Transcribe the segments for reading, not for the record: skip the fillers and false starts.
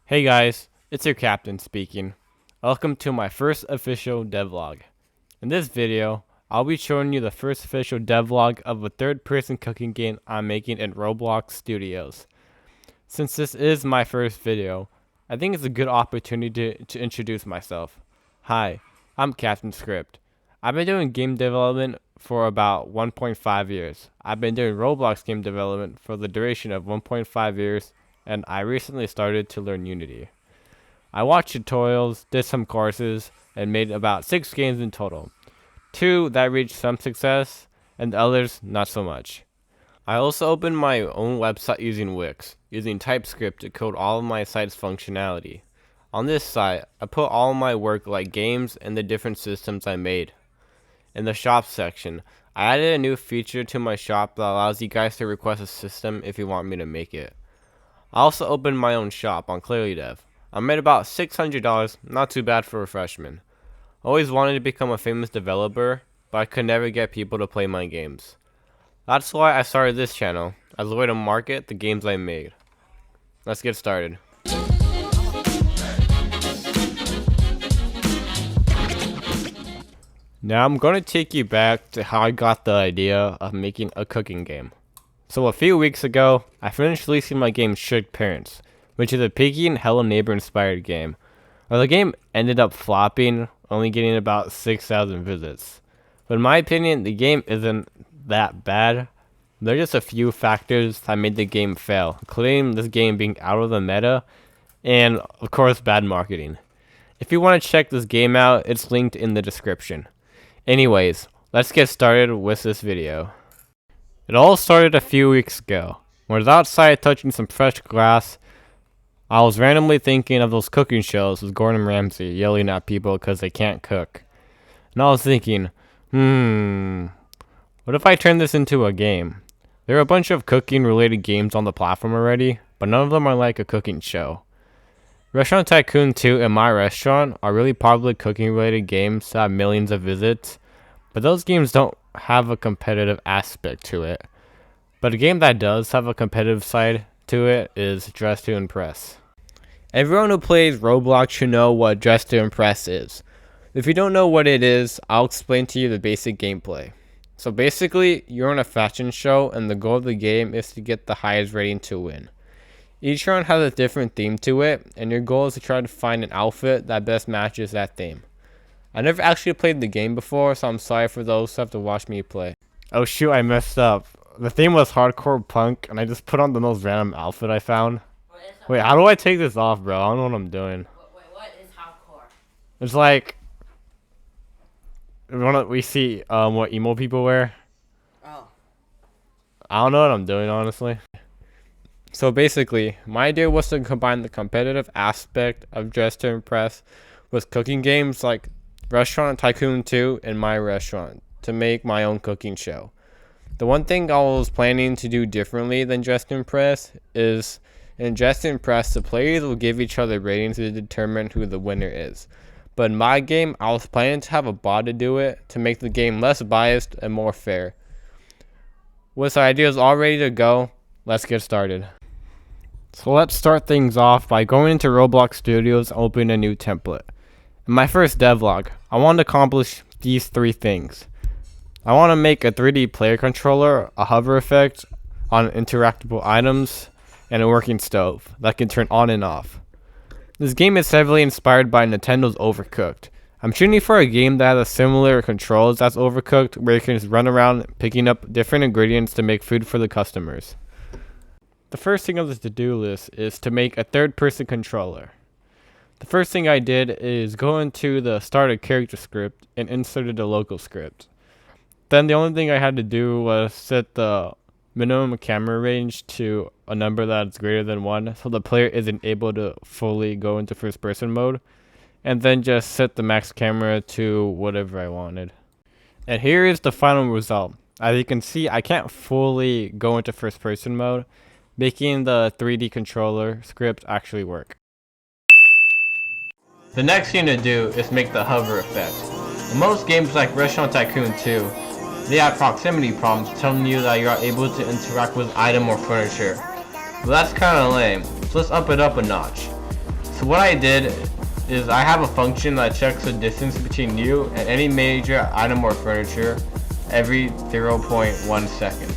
Hey guys, it's your captain speaking. Welcome to my first official devlog. In this video, I'll be showing you the first official devlog of a third-person cooking game I'm making in Roblox Studios. Since this is my first video, I think it's a good opportunity to introduce myself. Hi, I'm Captain Script. I've been doing game development for about 1.5 years. I've been doing Roblox game development for the duration of 1.5 years, and I recently started to learn Unity. I watched tutorials, did some courses, and made about 6 games in total. 2 that reached some success, and the others not so much. I also opened my own website using Wix, using TypeScript to code all of my site's functionality. On this site, I put all of my work like games and the different systems I made. In the shop section, I added a new feature to my shop that allows you guys to request a system if you want me to make it. I also opened my own shop on ClearlyDev. I made about $600, not too bad for a freshman. I always wanted to become a famous developer, but I could never get people to play my games. That's why I started this channel, as a way to market the games I made. Let's get started. Now I'm going to take you back to how I got the idea of making a cooking game. So a few weeks ago, I finished releasing my game Strict Parents, which is a Piggy and Hello Neighbor inspired game. Well, the game ended up flopping, only getting about 6,000 visits. But in my opinion, the game isn't that bad. There are just a few factors that made the game fail, including this game being out of the meta, and of course bad marketing. If you want to check this game out, it's linked in the description. Anyways, let's get started with this video. It all started a few weeks ago. When I was outside touching some fresh grass, I was randomly thinking of those cooking shows with Gordon Ramsay yelling at people because they can't cook. And I was thinking, what if I turn this into a game? There are a bunch of cooking related games on the platform already, but none of them are like a cooking show. Restaurant Tycoon 2 and My Restaurant are really popular cooking related games that have millions of visits, but those games don't have a competitive aspect to it. But a game that does have a competitive side to it is Dress to Impress. Everyone who plays Roblox should know what Dress to Impress is. If you don't know what it is, I'll explain to you the basic gameplay. So basically, you're on a fashion show and the goal of the game is to get the highest rating to win. Each round has a different theme to it, and your goal is to try to find an outfit that best matches that theme. I never actually played the game before, so I'm sorry for those who have to watch me play. Oh shoot, I messed up. The theme was hardcore punk, and I just put on the most random outfit I found. Wait, how do I take this off, bro? I don't know what I'm doing. Wait, what is hardcore? It's like we see what emo people wear. Oh. I don't know what I'm doing, honestly. So basically, my idea was to combine the competitive aspect of Dress to Impress with cooking games like Restaurant Tycoon 2 and My Restaurant to make my own cooking show. The one thing I was planning to do differently than Dress to Impress is in Dress to Impress, the players will give each other ratings to determine who the winner is. But in my game, I was planning to have a bot to do it to make the game less biased and more fair. With the ideas all ready to go, let's get started. So let's start things off by going into Roblox Studios and opening a new template. In my first devlog, I want to accomplish these 3 things. I want to make a 3D player controller, a hover effect on interactable items, and a working stove that can turn on and off. This game is heavily inspired by Nintendo's Overcooked. I'm shooting for a game that has similar controls as Overcooked, where you can just run around picking up different ingredients to make food for the customers. The first thing on the to-do list is to make a third-person controller. The first thing I did is go into the starter character script and inserted a local script. Then the only thing I had to do was set the minimum camera range to a number that's greater than 1, so the player isn't able to fully go into first person mode, and then just set the max camera to whatever I wanted. And here is the final result. As you can see, I can't fully go into first person mode, making the 3D controller script actually work. The next thing to do is make the hover effect. In most games like Restaurant Tycoon 2, they have proximity problems telling you that you are able to interact with item or furniture. But that's kinda lame, so let's up it up a notch. So what I did is I have a function that checks the distance between you and any major item or furniture every 0.1 seconds.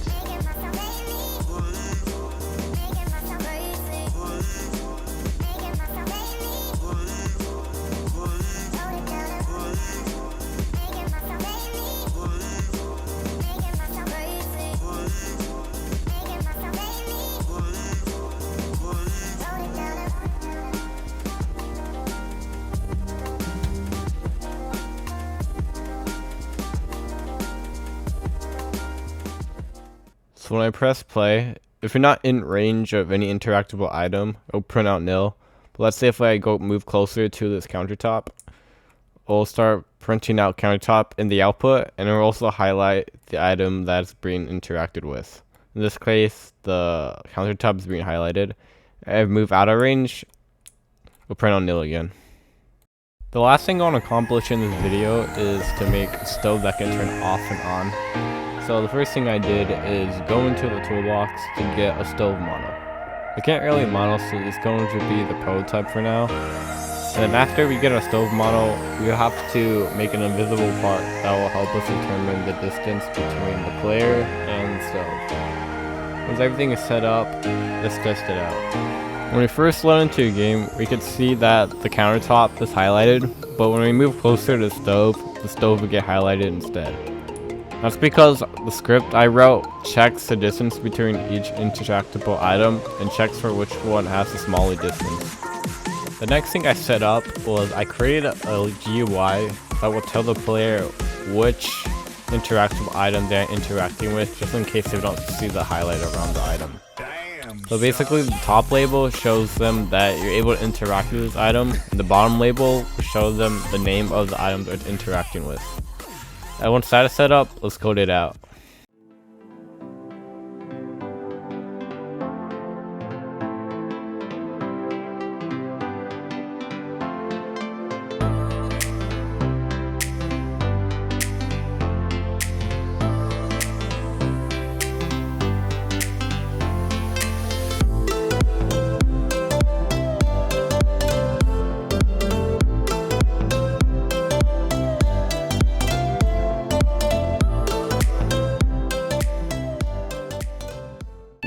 So when I press play, if you're not in range of any interactable item, it'll print out nil. But let's say if I move closer to this countertop, it'll start printing out countertop in the output, and it'll also highlight the item that's being interacted with. In this case, the countertop is being highlighted. If I move out of range, it'll print out nil again. The last thing I want to accomplish in this video is to make a stove that can turn off and on. So the first thing I did is go into the toolbox to get a stove model. I can't really model, so it's going to be the prototype for now. And then after we get a stove model, we have to make an invisible part that will help us determine the distance between the player and the stove. Once everything is set up, let's test it out. When we first load into a game, we could see that the countertop is highlighted, but when we move closer to the stove will get highlighted instead. That's because the script I wrote checks the distance between each interactable item and checks for which one has the smaller distance. The next thing I set up was I created a GUI that will tell the player which interactable item they're interacting with, just in case they don't see the highlight around the item. So basically the top label shows them that you're able to interact with this item, and the bottom label will show them the name of the item they're interacting with. And once that is set up, let's code it out.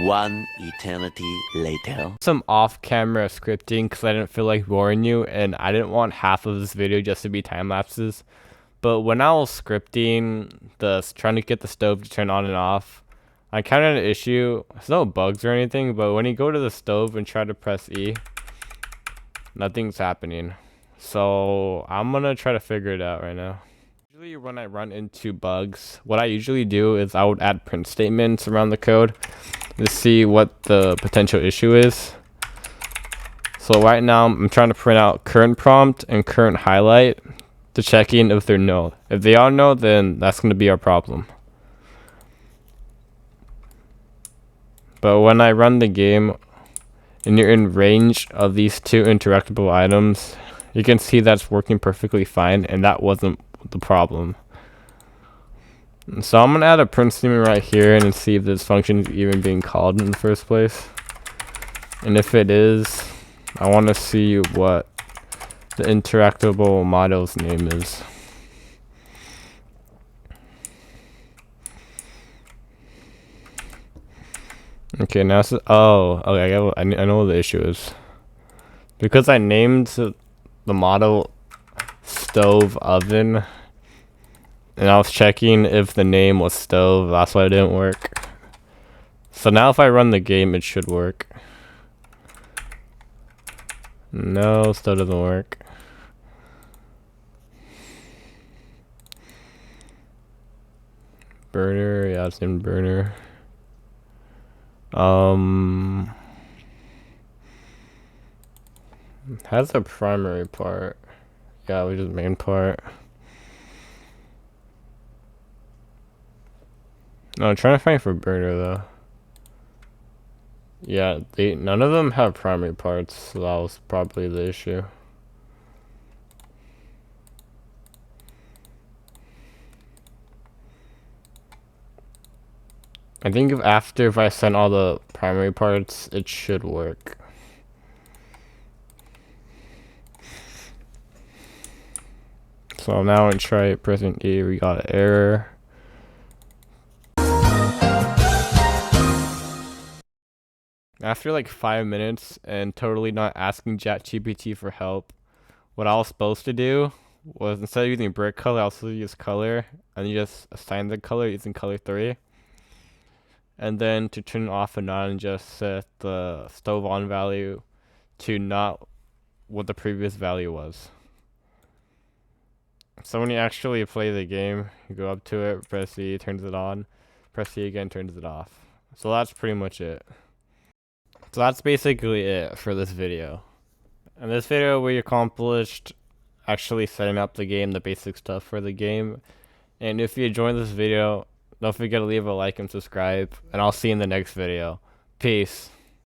One eternity later. Some off-camera scripting because I didn't feel like boring you, and I didn't want half of this video just to be time lapses. But when I was scripting trying to get the stove to turn on and off, I encountered an issue. There's no bugs or anything, but when you go to the stove and try to press E, nothing's happening. So I'm gonna try to figure it out right now. Usually when I run into bugs, what I usually do is I would add print statements around the code to see what the potential issue is. So right now I'm trying to print out current prompt and current highlight to check in if they're no. If they are no, then that's going to be our problem. But when I run the game and you're in range of these two interactable items, you can see that's working perfectly fine, and that wasn't the problem. So I'm gonna add a print statement right here and see if this function is even being called in the first place. And if it is, I want to see what the interactable model's name is. Okay, now it's, oh, okay, I know what the issue is. Because I named the model stove oven, and I was checking if the name was stove, that's why it didn't work. So now if I run the game, it should work. No, still doesn't work. Burner, yeah, it's in burner. Has a primary part. Yeah, we just main part. No, I'm trying to find for burner though. Yeah, none of them have primary parts, so that was probably the issue. I think if I send all the primary parts, it should work. So now I try pressing E, we got an error. After like 5 minutes and totally not asking ChatGPT for help, what I was supposed to do was instead of using brick color, I also use color, and you just assign the color using color 3. And then to turn it off and on, just set the stove on value to not what the previous value was. So when you actually play the game, you go up to it, press E, turns it on, press E again, turns it off. So that's pretty much it. So that's basically it for this video. In this video, we accomplished actually setting up the game, the basic stuff for the game. And if you enjoyed this video, don't forget to leave a like and subscribe. And I'll see you in the next video. Peace.